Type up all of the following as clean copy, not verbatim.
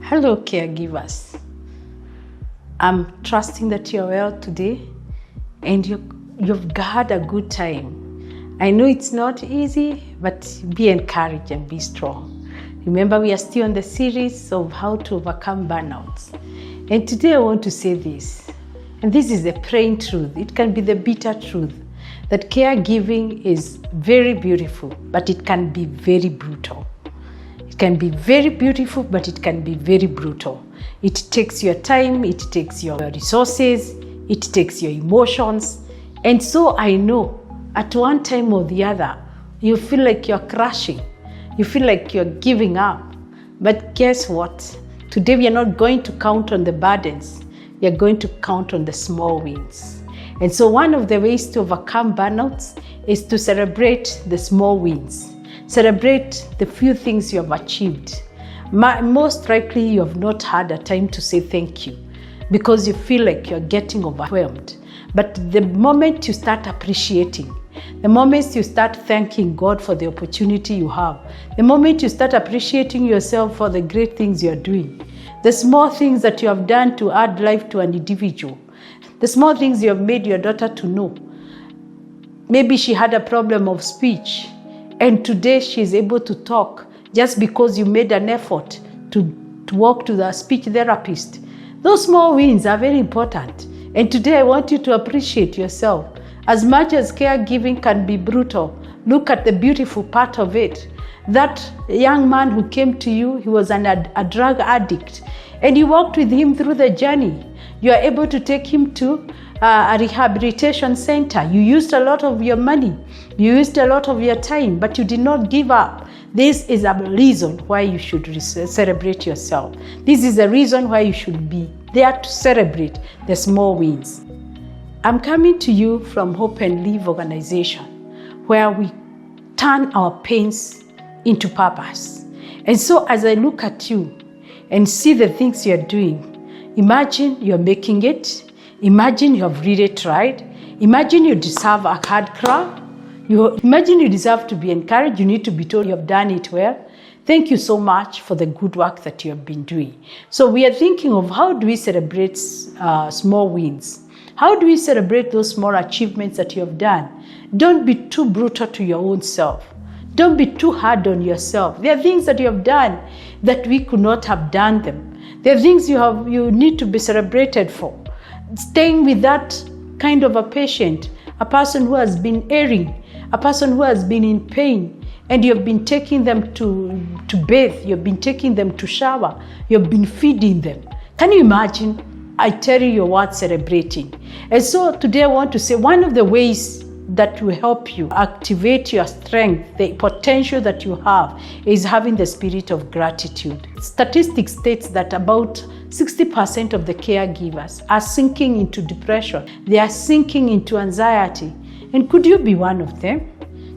Hello, caregivers. I'm trusting that you're well today and you've had a good time. I know it's not easy, but be encouraged and be strong. Remember, we are still on the series of how to overcome burnouts. And today I want to say this, and this is the plain truth. It can be the bitter truth that caregiving is very beautiful, but it can be very brutal. It can be very beautiful, but it can be very brutal. It takes your time, it takes your resources, it takes your emotions. And so I know at one time or the other, you feel like you're crashing. You feel like you're giving up. But guess what? Today we are not going to count on the burdens. We are going to count on the small wins. And so one of the ways to overcome burnouts is to celebrate the small wins. Celebrate the few things you have achieved. Most likely you have not had a time to say thank you because you feel like you're getting overwhelmed. But the moment you start appreciating, the moment you start thanking God for the opportunity you have, the moment you start appreciating yourself for the great things you're doing, the small things that you have done to add life to an individual, the small things you have made your daughter to know. Maybe she had a problem of speech, and today she is able to talk just because you made an effort to walk to the speech therapist. Those small wins are very important. And today I want you to appreciate yourself. As much as caregiving can be brutal, look at the beautiful part of it. That young man who came to you, he was a drug addict, and you walked with him through the journey. You are able to take him to a rehabilitation center. You used a lot of your money. You used a lot of your time, but you did not give up. This is a reason why you should celebrate yourself. This is a reason why you should be there to celebrate the small wins. I'm coming to you from Hope and Live organization, where we turn our pains into purpose. And so as I look at you and see the things you're doing, imagine you're making it. Imagine you have really tried. Imagine you deserve a hard clap. Imagine you deserve to be encouraged. You need to be told you have done it well. Thank you so much for the good work that you have been doing. So we are thinking of how do we celebrate small wins? How do we celebrate those small achievements that you have done? Don't be too brutal to your own self. Don't be too hard on yourself. There are things that you have done that we could not have done them. There are things you need to be celebrated for. Staying with that kind of a patient, a person who has been erring, a person who has been in pain, and you have been taking them to bathe, you have been taking them to shower, you have been feeding them. Can you imagine? I tell you, you're worth celebrating. And so today I want to say one of the ways that will help you activate your strength, the potential that you have, is having the spirit of gratitude. Statistics states that about 60% of the caregivers are sinking into depression. They are sinking into anxiety. And could you be one of them?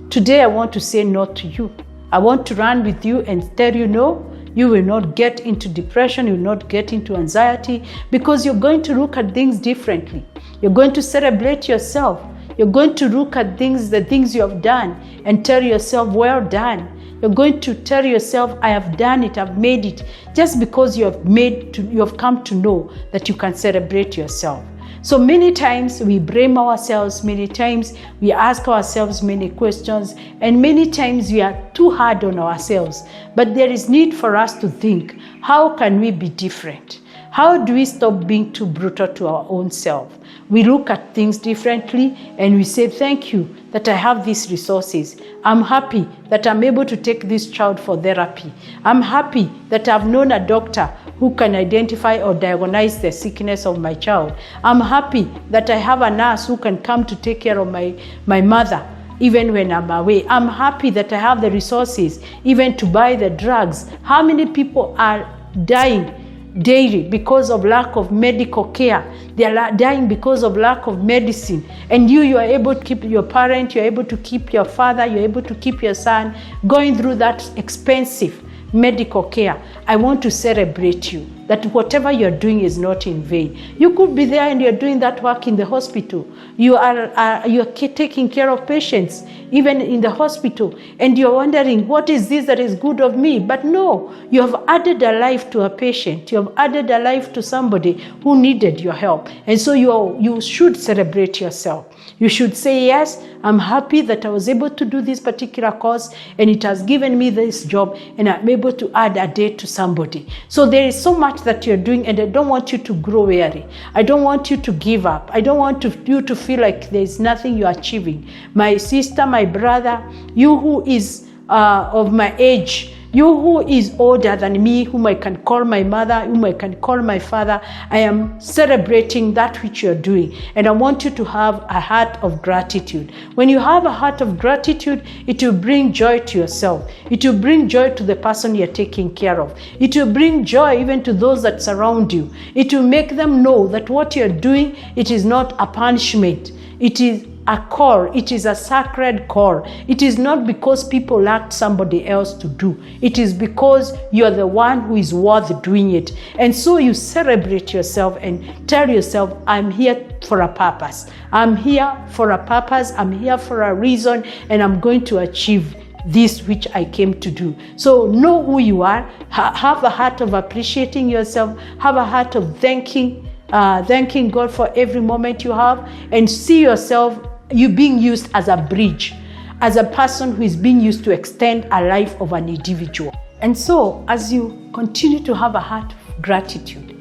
Today I want to say no to you. I want to run with you and tell you no. You will not get into depression, you will not get into anxiety, because you're going to look at things differently. You're going to celebrate yourself. You're going to look at the things you have done and tell yourself, well done. You're going to tell yourself, I have done it, I've made it, just because you have come to know that you can celebrate yourself. So many times we blame ourselves, many times we ask ourselves many questions, and many times we are too hard on ourselves. But there is need for us to think, how can we be different? How do we stop being too brutal to our own self? We look at things differently and we say, thank you that I have these resources. I'm happy that I'm able to take this child for therapy. I'm happy that I've known a doctor who can identify or diagnose the sickness of my child. I'm happy that I have a nurse who can come to take care of my mother even when I'm away. I'm happy that I have the resources even to buy the drugs. How many people are dying daily because of lack of medical care? They are dying because of lack of medicine. And you are able to keep your parent, you're able to keep your father, you're able to keep your son going through that expensive medical care. I want to celebrate you, that whatever you're doing is not in vain. You could be there and you're doing that work in the hospital. You're taking care of patients, even in the hospital, and you're wondering, what is this that is good of me? But no, you have added a life to a patient. You have added a life to somebody who needed your help. And so you should celebrate yourself. You should say, yes, I'm happy that I was able to do this particular course, and it has given me this job, and I'm able to add a day to somebody. So there is so much that you're doing, and I don't want you to grow weary. I don't want you to give up. I don't want you to feel like there's nothing you're achieving. My sister, my brother, you who is of my age, you who is older than me, whom I can call my mother, whom I can call my father, I am celebrating that which you're doing. And I want you to have a heart of gratitude. When you have a heart of gratitude, it will bring joy to yourself. It will bring joy to the person you're taking care of. It will bring joy even to those that surround you. It will make them know that what you're doing, it is not a punishment. It is a call. It is a sacred call. It is not because people lacked somebody else to do. It is because you are the one who is worth doing it. And so you celebrate yourself and tell yourself, I'm here for a purpose. I'm here for a purpose. I'm here for a reason, and I'm going to achieve this which I came to do. So know who you are. Have a heart of appreciating yourself. Have a heart of thanking God for every moment you have, and see yourself, you being used as a bridge, as a person who is being used to extend a life of an individual. And so as you continue to have a heart of gratitude,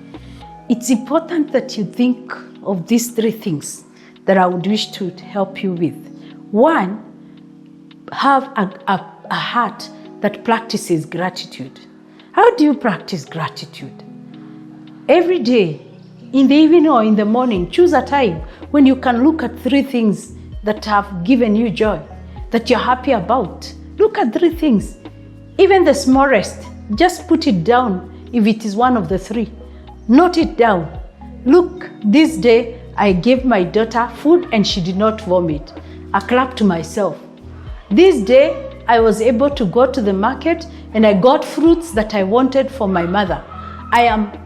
it's important that you think of these three things that I would wish to help you with. One, have a heart that practices gratitude. How do you practice gratitude? Every day, in the evening or in the morning, choose a time when you can look at three things that have given you joy, that you're happy about. Look at three things. Even the smallest, just put it down if it is one of the three. Note it down. Look, this day I gave my daughter food and she did not vomit. I clap to myself. This day I was able to go to the market and I got fruits that I wanted for my mother.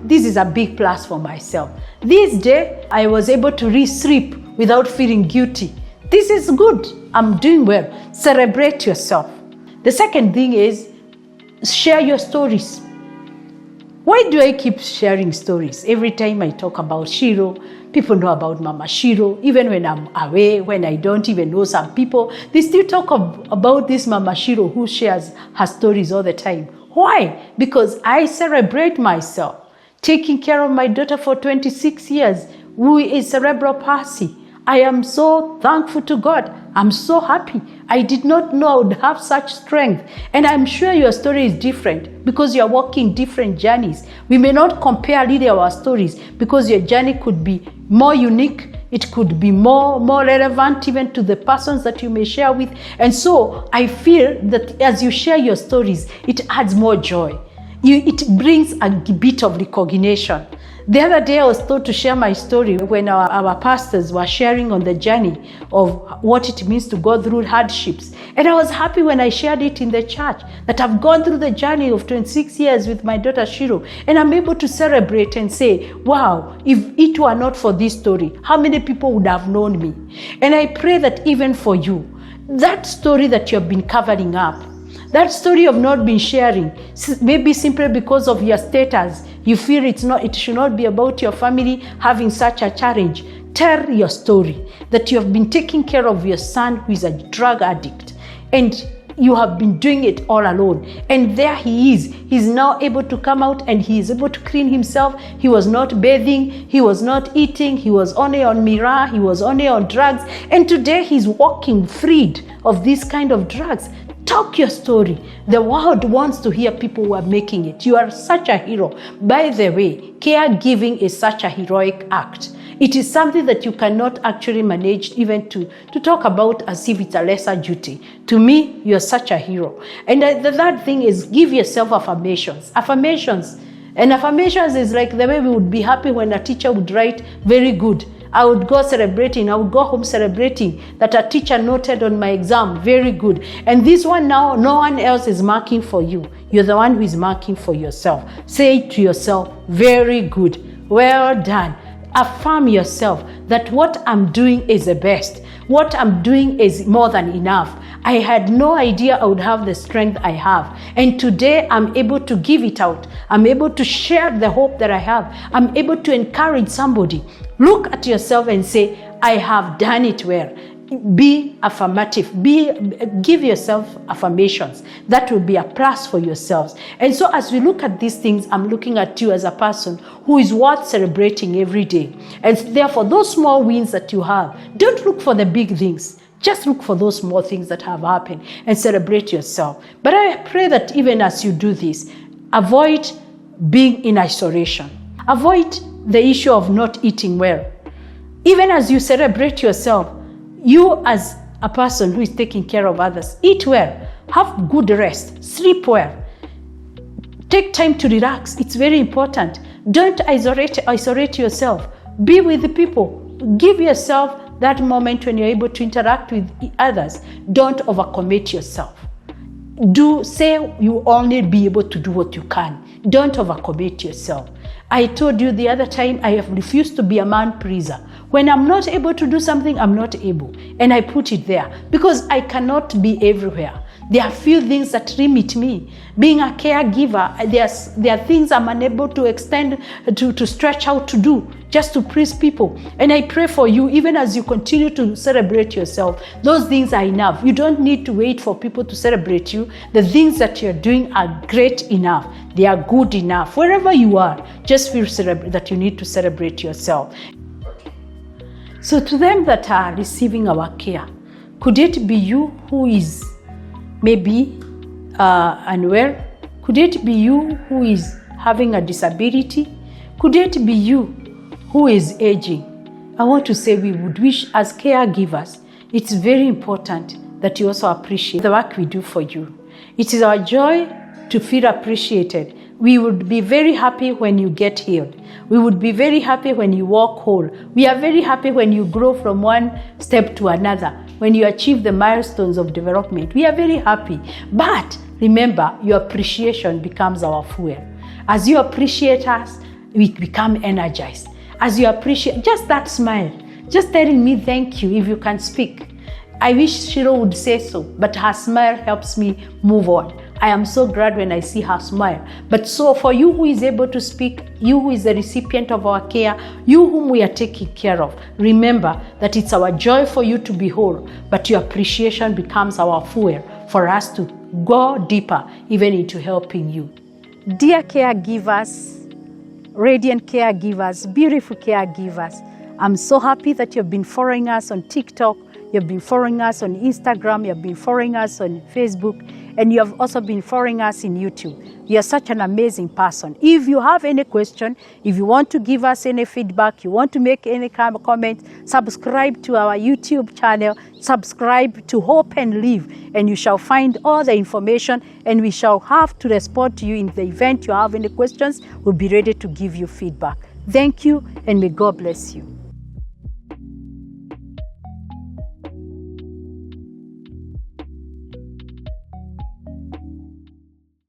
This is a big plus for myself. This day, I was able to sleep without feeling guilty. This is good. I'm doing well. Celebrate yourself. The second thing is share your stories. Why do I keep sharing stories? Every time I talk about Shiro, people know about Mama Shiro. Even when I'm away, when I don't even know some people, they still talk about this Mama Shiro who shares her stories all the time. Why? Because I celebrate myself. Taking care of my daughter for 26 years, who is cerebral palsy. I am so thankful to God. I'm so happy. I did not know I would have such strength. And I'm sure your story is different because you're walking different journeys. We may not compare really our stories because your journey could be more unique. It could be more relevant even to the persons that you may share with. And so I feel that as you share your stories, it adds more joy. It brings a bit of recognition. The other day I was told to share my story when our pastors were sharing on the journey of what it means to go through hardships. And I was happy when I shared it in the church, that I've gone through the journey of 26 years with my daughter Shiro. And I'm able to celebrate and say, wow, if it were not for this story, how many people would have known me? And I pray that even for you, that story that you've been covering up, that story of not being sharing, maybe simply because of your status, you feel it should not be about your family having such a challenge. Tell your story that you have been taking care of your son who is a drug addict, and you have been doing it all alone. And there he is. He's now able to come out and he is able to clean himself. He was not bathing. He was not eating. He was only on Mira. He was only on drugs. And today he's walking freed of this kind of drugs. Talk your story. The world wants to hear people who are making it. You are such a hero. By the way, caregiving is such a heroic act. It is something that you cannot actually manage even to talk about as if it's a lesser duty. To me, you're such a hero. And the third thing is give yourself affirmations. Affirmations. And affirmations is like the way we would be happy when a teacher would write, very good. I would go celebrating. I would go home celebrating that a teacher noted on my exam. Very good. And this one now, no one else is marking for you. You're the one who is marking for yourself. Say to yourself, very good. Well done. Affirm yourself that what I'm doing is the best. What I'm doing is more than enough. I had no idea I would have the strength I have. And today I'm able to give it out. I'm able to share the hope that I have. I'm able to encourage somebody. Look at yourself and say, I have done it well. Be affirmative. Give yourself affirmations. That will be a plus for yourselves. And so as we look at these things, I'm looking at you as a person who is worth celebrating every day. And therefore, those small wins that you have, don't look for the big things. Just look for those small things that have happened and celebrate yourself. But I pray that even as you do this, avoid being in isolation. Avoid the issue of not eating well. Even as you celebrate yourself, you as a person who is taking care of others, eat well, have good rest, sleep well, take time to relax. It's very important. Don't isolate yourself. Be with the people. Give yourself that moment when you're able to interact with others. Don't overcommit yourself. Say you only be able to do what you can. Don't overcommit yourself. I told you the other time, I have refused to be a man pleaser. When I'm not able to do something, I'm not able. And I put it there because I cannot be everywhere. There are few things that limit me. Being a caregiver, there are things I'm unable to extend, to stretch out to do, just to please people. And I pray for you, even as you continue to celebrate yourself, those things are enough. You don't need to wait for people to celebrate you. The things that you're doing are great enough. They are good enough. Wherever you are, just feel that you need to celebrate yourself. So to them that are receiving our care, could it be you who is maybe unwell? Could it be you who is having a disability? Could it be you who is aging? I want to say we would wish as caregivers, it's very important that you also appreciate the work we do for you. It is our joy to feel appreciated. We would be very happy when you get healed. We would be very happy when you walk whole. We are very happy when you grow from one step to another, when you achieve the milestones of development. We are very happy. But remember, your appreciation becomes our fuel. As you appreciate us, we become energized. As you appreciate, just that smile, just telling me thank you if you can speak. I wish Shiro would say so, but her smile helps me move on. I am so glad when I see her smile. But so for you who is able to speak, you who is the recipient of our care, you whom we are taking care of, remember that it's our joy for you to be whole, but your appreciation becomes our fuel for us to go deeper even into helping you. Dear caregivers, radiant caregivers, beautiful caregivers, I'm so happy that you've been following us on TikTok, you've been following us on Instagram, you've been following us on Facebook, and you have also been following us in YouTube. You're such an amazing person. If you have any question, if you want to give us any feedback, you want to make any comment, subscribe to our YouTube channel, subscribe to Hope and Live, and you shall find all the information, and we shall have to respond to you in the event you have any questions. We'll be ready to give you feedback. Thank you, and may God bless you.